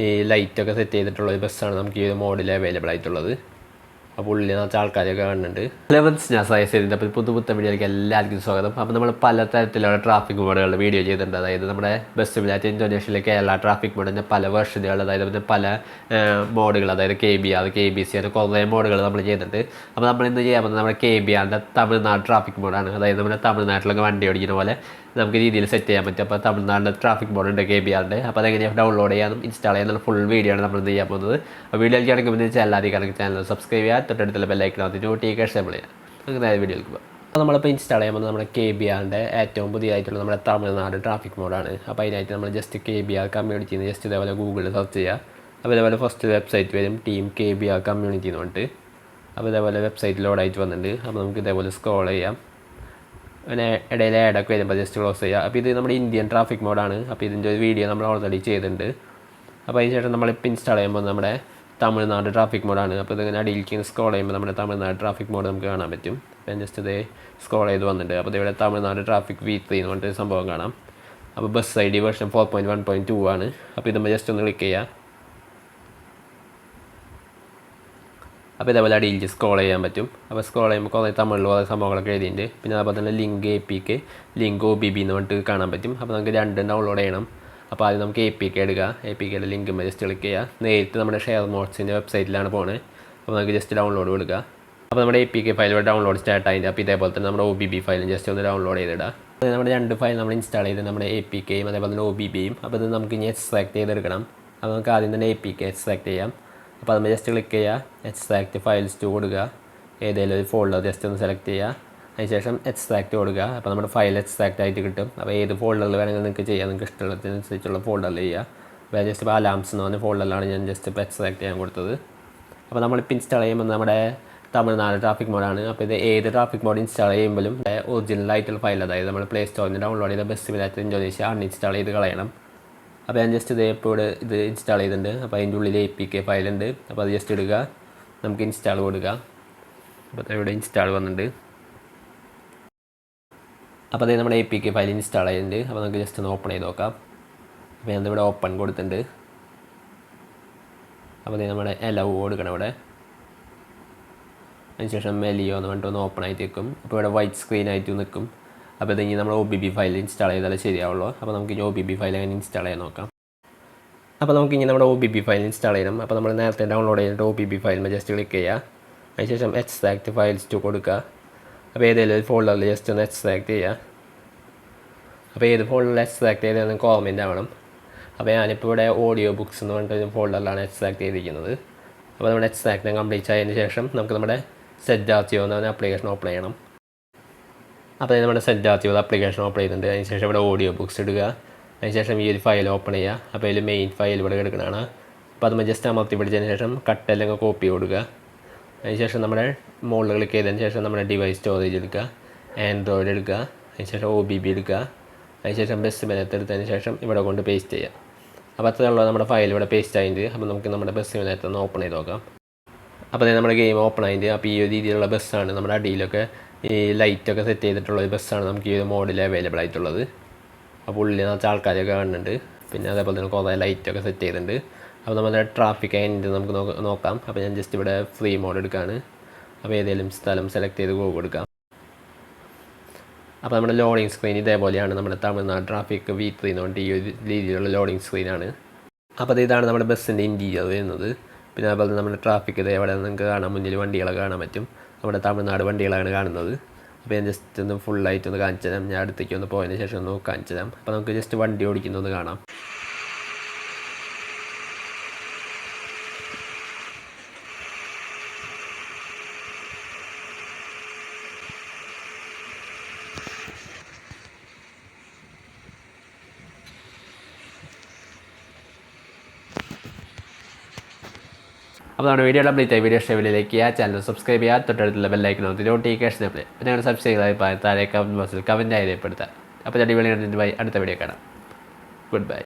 ഈ ലൈറ്റൊക്കെ സെറ്റ് ചെയ്തിട്ടുള്ള ഒരു ബസ്സാണ് നമുക്ക് ഈ ഒരു മോഡിൽ അവൈലബിൾ ആയിട്ടുള്ളത്. അപ്പോൾ ഉള്ളിൽ നിറച്ച് ആൾക്കാരൊക്കെ കാണുന്നുണ്ട്. ഞാൻ സജസ്റ്റ് ചെയ്തിട്ടുണ്ട്. അപ്പോൾ പുതുപുത്ത വീഡിയോയിലേക്ക് എല്ലാവർക്കും സ്വാഗതം. അപ്പോൾ നമ്മൾ പലതരത്തിലുള്ള ട്രാഫിക് മോഡുകളുടെ വീഡിയോ ചെയ്തിട്ടുണ്ട്. അതായത് നമ്മുടെ ബസ് സിമുലേറ്റർ ഇന്തോനേഷ്യയിലെ കേരള ട്രാഫിക് മോഡിൻ്റെ പല വെർഷനുകൾ, അതായത് പിന്നെ പല മോഡുകൾ, അതായത് KBR, KBC അങ്ങനെ കുറേ മോഡുകൾ നമ്മൾ ചെയ്തിട്ടുണ്ട്. അപ്പോൾ നമ്മൾ ഇന്ന് ചെയ്യാൻ പോകുന്നത് നമ്മുടെ KBRൻ്റെ തമിഴ്നാട് ട്രാഫിക് മോഡാണ്. അതായത് നമ്മുടെ തമിഴ്നാട്ടിലൊക്കെ വണ്ടി ഓടിക്കുന്ന പോലെ നമുക്ക് രീതിയിൽ സെറ്റ് ചെയ്യാൻ പറ്റും. അപ്പോൾ തമിഴ്നാടിൻ്റെ ട്രാഫിക് മോഡുണ്ട് KBRൻ്റെ. അപ്പോൾ അതെങ്ങനെയാണ് ഡൗൺലോഡ് ചെയ്യാനും ഇൻസ്റ്റാൾ ചെയ്യാനുള്ള ഫുൾ വീഡിയോ ആണ് നമ്മൾ ഇന്ന് ചെയ്യാൻ പോകുന്നത്. അപ്പോൾ വീഡിയോയിലേക്ക് കിടക്കുമ്പോൾ ചാനൽ സബ്സ്ക്രൈബ് ചെയ്യുക, തൊട്ടടുത്തുള്ള ബെല്ലൈക്കനകത്ത് നോട്ടിഫിക്കേഷൻ എനേബിൾ ചെയ്യുക. നമുക്ക് നേരെ വീഡിയോയിലേക്ക് പോകാം. അപ്പോൾ നമ്മളിപ്പോൾ ഇൻസ്റ്റാൾ ചെയ്യാൻ പോകുന്നത് നമ്മുടെ KBRൻ്റെ ഏറ്റവും പുതിയതായിട്ടുള്ള നമ്മുടെ തമിഴ്നാട് ട്രാഫിക് മോഡാണ്. അപ്പോൾ അതിനായിട്ട് നമ്മൾ ജസ്റ്റ് KBR കമ്മ്യൂണിറ്റി എന്ന് ജസ്റ്റ് ഇതേപോലെ ഗൂഗിളിൽ സെർച്ച് ചെയ്യുക. അപ്പോൾ ഇതേപോലെ ഫസ്റ്റ് വെബ്സൈറ്റ് വരും, ടീം KBR കമ്മ്യൂണിറ്റി എന്ന് പറഞ്ഞിട്ട്. അപ്പോൾ ഇതേപോലെ വെബ്സൈറ്റ് ലോഡായിട്ട് വന്നിട്ടുണ്ട്. അപ്പോൾ നമുക്ക് ഇതേപോലെ സ്ക്രോൾ ചെയ്യാം. പിന്നെ ഇടയിൽ ആഡൊക്കെ വരുമ്പോൾ ജസ്റ്റ് ക്ലോസ് ചെയ്യുക. അപ്പോൾ ഇത് നമ്മുടെ ഇന്ത്യൻ ട്രാഫിക് മോഡാണ്. അപ്പോൾ ഇതിൻ്റെ ഒരു വീഡിയോ നമ്മൾ ഓൾറെഡി ചെയ്തിട്ടുണ്ട്. അപ്പോൾ അതിന് ശേഷം നമ്മളിപ്പോൾ ഇൻസ്റ്റാൾ ചെയ്യുമ്പോൾ നമ്മുടെ തമിഴ്നാട് ട്രാഫിക് മോഡാണ്. അപ്പോൾ ഇതിങ്ങനെ അടിയിലേക്ക് സ്ക്രോൾ ചെയ്യുമ്പോൾ നമ്മുടെ തമിഴ്നാട് ട്രാഫിക് മോഡ് നമുക്ക് കാണാൻ പറ്റും. അപ്പോൾ ജസ്റ്റ് ഇത് സ്ക്രോൾ ചെയ്ത് വന്നിട്ടുണ്ട്. അപ്പോൾ ഇവിടെ തമിഴ്നാട് ട്രാഫിക് V3 എന്ന് പറഞ്ഞിട്ട് സംഭവം കാണാം. അപ്പോൾ ബസ് ID വേർഷൻ 4.1.2 ആണ്. അപ്പോൾ ഇത് ജസ്റ്റ് ഒന്ന് ക്ലിക്ക് ചെയ്യുക. അപ്പോൾ ഇതേപോലെ അടിയിലേക്ക് സ്ക്രോൾ ചെയ്യാൻ പറ്റും. അപ്പോൾ സ്ക്രോൾ ചെയ്യുമ്പോൾ കുറേ തമിഴിൽ കുറേ സംഭവങ്ങളൊക്കെ എഴുതിയിട്ടുണ്ട്. പിന്നെ അതുപോലെ തന്നെ ലിങ്ക് APK, ലിങ്ക് OBB എന്ന് പറഞ്ഞിട്ട് കാണാൻ പറ്റും. അപ്പോൾ നമുക്ക് രണ്ടും ഡൗൺലോഡ് ചെയ്യണം. അപ്പോൾ ആദ്യം നമുക്ക് APK എടുക്കുക. APKയുടെ ലിങ്ക് ജസ്റ്റ് ക്ലിക്ക് ചെയ്യുക. നേരിട്ട് നമ്മുടെ ഷെയർ മോഡ്സിൻ്റെ വെബ്സൈറ്റിലാണ് പോകുന്നത്. അപ്പോൾ നമുക്ക് ജസ്റ്റ് ഡൗൺലോഡ് കൊടുക്കുക. അപ്പോൾ നമ്മുടെ APK ഫയൽ ഡൗൺലോഡ് സ്റ്റാർട്ട് ആയിട്ട്. അപ്പോൾ ഇതേപോലെ തന്നെ നമ്മുടെ OBB ഫയലും ജസ്റ്റ് ഒന്ന് ഡൗൺലോഡ് ചെയ്തിടുക. അപ്പോൾ നമ്മുടെ രണ്ട് ഫയൽ നമ്മൾ ഇൻസ്റ്റാൾ ചെയ്ത് നമ്മുടെ APKയും അതേപോലെ തന്നെ OBBയും. അപ്പോൾ ഇത് നമുക്ക് ഇനി എക്സ്ട്രാക്ട് ചെയ്തെടുക്കണം. അപ്പോൾ നമുക്ക് ആദ്യം തന്നെ APK എക്സ്ട്രാക്ട് ചെയ്യാം. അപ്പോൾ നമ്മൾ ജസ്റ്റ് ക്ലിക്ക് ചെയ്യുക, എക്സ്ട്രാക്ട് ഫയൽസ് ടു കൊടുക്കുക. ഏതെങ്കിലും ഒരു ഫോൾഡർ ജസ്റ്റ് ഒന്ന് സെലക്ട് ചെയ്യുക. അതിനുശേഷം എക്സ്ട്രാക്ട് കൊടുക്കുക. അപ്പോൾ നമ്മുടെ ഫയൽ എക്സ്ട്രാക്ട് ആയിട്ട് കിട്ടും. അപ്പോൾ ഏത് ഫോൾഡറിൽ വേണമെങ്കിൽ നിങ്ങൾക്ക് ചെയ്യാം, നിങ്ങൾക്ക് ഇഷ്ടമുള്ളതിനനുസരിച്ചുള്ള ഫോൾഡറിൽ ചെയ്യുക. അപ്പോൾ ജസ്റ്റ് ഇപ്പോൾ അലാംസ് എന്ന് പറഞ്ഞ ഫോൾഡറിലാണ് ഞാൻ ജസ്റ്റ് ഇപ്പോൾ എക്സ്ട്രാക്ട് ചെയ്യാൻ കൊടുത്തത്. അപ്പോൾ നമ്മളിപ്പോൾ ഇൻസ്റ്റാൾ ചെയ്യുമ്പോൾ നമ്മുടെ തമിഴ്നാട് ട്രാഫിക് മോഡാണ്. അപ്പോൾ ഇത് ഏത് ട്രാഫിക് മോഡ് ഇൻസ്റ്റാൾ ചെയ്യുമ്പോഴും ഒറിജിനലായിട്ടുള്ള ഫയൽ, അതായത് നമ്മൾ പ്ലേ സ്റ്റോറിൽ നിന്ന് ഡൗൺലോഡ് ചെയ്ത ബസ് സിമുലേറ്റർ ഇന്തോനേഷ്യ അൺഇൻസ്റ്റാൾ ചെയ്ത് കളയണം. അപ്പോൾ ഞാൻ ജസ്റ്റ് ഇപ്പോൾ ഇത് ഇൻസ്റ്റാൾ ചെയ്തിട്ടുണ്ട്. അപ്പോൾ അതിൻ്റെ ഉള്ളിൽ APK ഫയലുണ്ട്. അപ്പോൾ അത് ജസ്റ്റ് എടുക്കുക, നമുക്ക് ഇൻസ്റ്റാൾ കൊടുക്കുക. അപ്പോൾ ഇവിടെ ഇൻസ്റ്റാൾ വന്നിട്ടുണ്ട്. അപ്പോൾ അത് നമ്മുടെ APK ഫയൽ ഇൻസ്റ്റാൾ ചെയ്തിട്ടുണ്ട്. അപ്പോൾ നമുക്ക് ജസ്റ്റ് ഒന്ന് ഓപ്പൺ ചെയ്ത് നോക്കാം. അപ്പോൾ ഞാനിവിടെ ഓപ്പൺ കൊടുത്തിട്ടുണ്ട്. അപ്പോൾ അത് നമ്മുടെ എലോ കൊടുക്കണം ഇവിടെ. അതിനുശേഷം മെലിയോ എന്ന് പറഞ്ഞിട്ട് ഒന്ന് ഓപ്പൺ ആയിട്ട് നിൽക്കും. അപ്പോൾ ഇവിടെ വൈറ്റ് സ്ക്രീൻ ആയിട്ട് നിൽക്കും. അപ്പോൾ ഇതിനി നമ്മൾ OBB ഫയൽ ഇൻസ്റ്റാൾ ചെയ്താലേ ശരിയാവുള്ളൂ. അപ്പോൾ നമുക്ക് ഇനി OBB ഫയൽ അങ്ങനെ ഇൻസ്റ്റാൾ ചെയ്യാൻ നോക്കാം. അപ്പോൾ നമുക്ക് ഇനി നമ്മുടെ OBB ഫയൽ ഇൻസ്റ്റാൾ ചെയ്യണം. അപ്പോൾ നമ്മൾ നേരത്തെ ഡൗൺലോഡ് ചെയ്തിട്ട് OBB ഫയലിൽ ജസ്റ്റ് ക്ലിക്ക് ചെയ്യുക. അതിനുശേഷം എക്സ്ട്രാക്ട് ഫയൽസ് ടു കൊടുക്കുക. അപ്പോൾ ഏതെങ്കിലും ഒരു ഫോൾഡറിൽ ജസ്റ്റ് ഒന്ന് എക്സ്ട്രാക്ട് ചെയ്യുക. അപ്പോൾ ഏത് ഫോൾഡറിൽ എക്സ്ട്രാക്ട് ചെയ്തതെന്ന് കോമെൻ്റ് ആവണം. അപ്പോൾ ഞാനിപ്പോൾ ഇവിടെ ഓഡിയോ ബുക്സ് എന്ന് പറഞ്ഞിട്ട് ഫോൾഡറിലാണ് എക്സ്ട്രാക്ട് ചെയ്തിരിക്കുന്നത്. അപ്പോൾ നമ്മുടെ എക്സ്ട്രാക്ട് കംപ്ലീറ്റ് ആയതിന് ശേഷം നമുക്ക് നമ്മുടെ ZRTO എന്ന് പറഞ്ഞ ആപ്ലിക്കേഷൻ ഓപ്പൺ ചെയ്യണം. അപ്പോൾ നമ്മുടെ ZRTO ആപ്ലിക്കേഷൻ ഓപ്പൺ ചെയ്തിട്ടുണ്ട്. അതിനുശേഷം ഇവിടെ ഓഡിയോ ബുക്സ് ഇടുക. അതിനുശേഷം ഈ ഒരു ഫയൽ ഓപ്പൺ ചെയ്യുക. അപ്പോൾ ഇതിൽ മെയിൻ ഫയൽ ഇവിടെ എടുക്കുന്നതാണ്. അപ്പോൾ അത് ജസ്റ്റ് അമർത്തി പിടിച്ചതിന് ശേഷം കട്ടെല്ലാം കോപ്പി കൊടുക്കുക. അതിനുശേഷം നമ്മുടെ മുകളിൽ ക്ലിക്ക് ചെയ്തതിന് ശേഷം നമ്മുടെ ഡിവൈസ് സ്റ്റോറേജ് എടുക്കുക, ആൻഡ്രോയിഡ് എടുക്കുക. അതിനുശേഷം OBB എടുക്കുക. അതിനുശേഷം ബസ് സിമുലേറ്റർ എടുത്തതിന് ശേഷം ഇവിടെ കൊണ്ട് പേസ്റ്റ് ചെയ്യുക. അപ്പോൾ അത്രയുള്ള നമ്മുടെ ഫയൽ ഇവിടെ പേസ്റ്റ് ആയിട്ട്. അപ്പോൾ നമുക്ക് നമ്മുടെ ബസ് സിമുലേറ്റർ ഒന്ന് ഓപ്പൺ ചെയ്ത് നോക്കാം. അപ്പോൾ നമ്മുടെ ഗെയിം ഓപ്പൺ ആയിട്ട്. അപ്പോൾ ഈ ഒരു രീതിയിലുള്ള ബസ്സാണ് നമ്മുടെ അടിയിലൊക്കെ ഈ ലൈറ്റൊക്കെ സെറ്റ് ചെയ്തിട്ടുള്ള ഒരു ബസ്സാണ് നമുക്ക് ഈ ഒരു മോഡിൽ അവൈലബിൾ ആയിട്ടുള്ളത്. അപ്പോൾ ഉള്ളിൽ നിറച്ച് ആൾക്കാരൊക്കെ കാണുന്നുണ്ട്. പിന്നെ അതേപോലെ തന്നെ കുറേ ലൈറ്റൊക്കെ സെറ്റ് ചെയ്തിട്ടുണ്ട്. അപ്പോൾ നമ്മുടെ ട്രാഫിക് അതിൻ്റെ നമുക്ക് നോക്കാം. അപ്പോൾ ഞാൻ ജസ്റ്റ് ഇവിടെ ഫ്രീ മോഡ് എടുക്കുകയാണ്. അപ്പോൾ ഏതെങ്കിലും സ്ഥലം സെലക്ട് ചെയ്ത് കൊടുക്കാം. അപ്പോൾ നമ്മുടെ ലോഡിങ് സ്ക്രീൻ ഇതേപോലെയാണ്. നമ്മുടെ തമിഴ്നാട് ട്രാഫിക് V3 എന്ന് പറഞ്ഞിട്ട് ഈ ഒരു രീതിയിലുള്ള ലോഡിങ് സ്ക്രീനാണ്. അപ്പോൾ ഇതാണ് നമ്മുടെ ബസ്സിൻ്റെ ഇൻറ്റീരിയർ വരുന്നത്. പിന്നെ അതുപോലെ നമ്മുടെ ട്രാഫിക് ഇത് എവിടെ നിങ്ങൾക്ക് കാണാൻ മുന്നിൽ വണ്ടികളൊക്കെ കാണാൻ പറ്റും. നമ്മുടെ തമിഴ്നാട് വണ്ടികളാണ് കാണുന്നത്. അപ്പോൾ ഞാൻ ജസ്റ്റ് ഒന്ന് ഫുള്ളായിട്ടൊന്ന് കാണിച്ചു തരാം. ഞാൻ അടുത്തേക്ക് ഒന്ന് പോയതിന് ശേഷം ഒന്ന് കാണിച്ചു തരാം. അപ്പോൾ നമുക്ക് ജസ്റ്റ് വണ്ടി ഓടിക്കുന്നൊന്ന് കാണാം. അപ്പോൾ നമ്മുടെ വീഡിയോ അപ്ഡേറ്റ് ആയി. വീഡിയോ ഇഷ്ടമില്ലേക്ക് ആ ചാനൽ സബ്സ്ക്രൈബ് ചെയ്യുക, തൊട്ടടുത്തുള്ള ബെല്ലൈക്കനകത്ത് നോട്ടിഫിക്കേഷൻ അപ്ലൈ. പിന്നെ ഞങ്ങളുടെ സബ്സ്ക്രൈബ് താഴെ കമൻറ്റ് ബോക്സിൽ കമൻറ്റ് രേഖപ്പെടുത്തുക. അപ്പോൾ അടിപൊളി അടുത്ത വീഡിയോ കാണാം. Good bye.